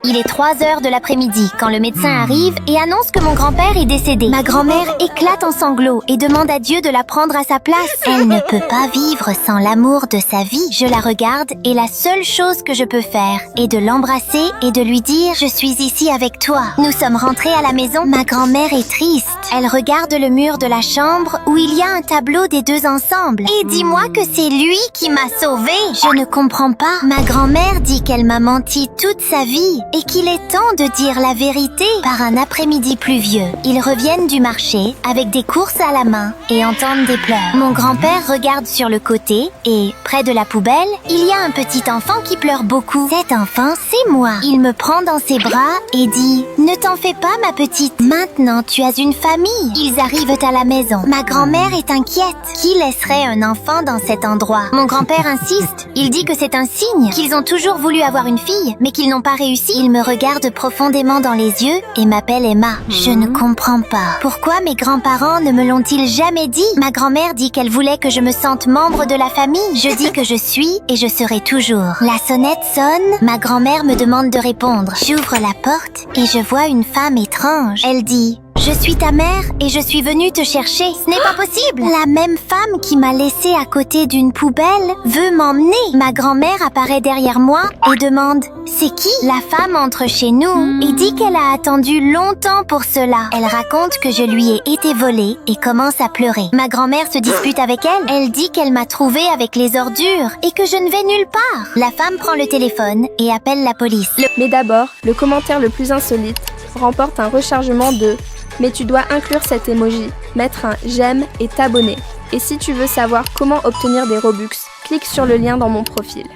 Il est 3 heures de l'après-midi quand le médecin arrive et annonce que mon grand-père est décédé. Ma grand-mère éclate en sanglots et demande à Dieu de la prendre à sa place. Elle ne peut pas vivre sans l'amour de sa vie. Je la regarde et la seule chose que je peux faire est de l'embrasser et de lui dire « Je suis ici avec toi ». Nous sommes rentrés à la maison. Ma grand-mère est triste. Elle regarde le mur de la chambre où il y a un tableau des deux ensemble. Et dis-moi que c'est lui qui m'a sauvée. Je ne comprends pas. Ma grand-mère dit qu'elle m'a menti toute sa vie et qu'il est temps de dire la vérité. Par un après-midi pluvieux, ils reviennent du marché avec des courses à la main et entendent des pleurs. Mon grand-père regarde sur le côté et, près de la poubelle, il y a un petit enfant qui pleure beaucoup. Cet enfant, c'est moi. Il me prend dans ses bras et dit « Ne t'en fais pas, ma petite. Maintenant, tu as une famille. » Ils arrivent à la maison. Ma grand-mère est inquiète. Qui laisserait un enfant dans cet endroit? Mon grand-père insiste. Il dit que c'est un signe, qu'ils ont toujours voulu avoir une fille, mais qu'ils n'ont pas réussi. Il me regarde profondément dans les yeux et m'appelle Emma. Je ne comprends pas. Pourquoi mes grands-parents ne me l'ont-ils jamais dit? Ma grand-mère dit qu'elle voulait que je me sente membre de la famille. Je dis que je suis et je serai toujours. La sonnette sonne. Ma grand-mère me demande de répondre. J'ouvre la porte et je vois une femme étrange. Elle dit: « Je suis ta mère et je suis venue te chercher. » Ce n'est pas possible. La même femme qui m'a laissée à côté d'une poubelle veut m'emmener. Ma grand-mère apparaît derrière moi et demande « C'est qui ?» La femme entre chez nous et dit qu'elle a attendu longtemps pour cela. Elle raconte que je lui ai été volée et commence à pleurer. Ma grand-mère se dispute avec elle. Elle dit qu'elle m'a trouvée avec les ordures et que je ne vais nulle part. La femme prend le téléphone et appelle la police. Mais d'abord, le commentaire le plus insolite remporte un rechargement de « Mais tu dois inclure cet emoji, mettre un j'aime et t'abonner. Et si tu veux savoir comment obtenir des Robux, clique sur le lien dans mon profil. »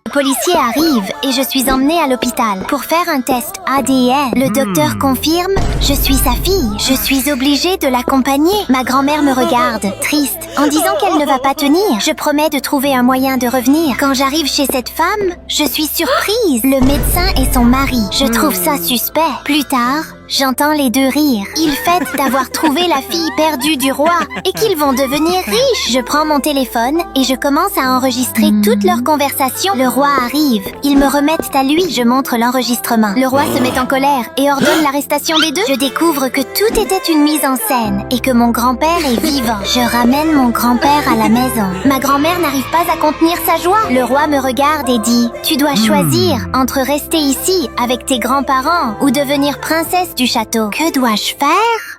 Le policier arrive et je suis emmenée à l'hôpital pour faire un test ADN. Le docteur confirme, je suis sa fille. Je suis obligée de l'accompagner. Ma grand-mère me regarde, triste, en disant qu'elle ne va pas tenir. Je promets de trouver un moyen de revenir. Quand j'arrive chez cette femme, je suis surprise. Le médecin et son mari. Je trouve ça suspect. Plus tard, j'entends les deux rire. Ils fêtent d'avoir trouvé la fille perdue du roi et qu'ils vont devenir riches. Je prends mon téléphone et je commence à enregistrer toute leur conversation. Le roi arrive. Ils me remettent à lui. Je montre l'enregistrement. Le roi se met en colère et ordonne l'arrestation des deux. Je découvre que tout était une mise en scène et que mon grand-père est vivant. Je ramène mon grand-père à la maison. Ma grand-mère n'arrive pas à contenir sa joie. Le roi me regarde et dit « Tu dois choisir entre rester ici avec tes grands-parents ou devenir princesse du château. Que dois-je faire ?»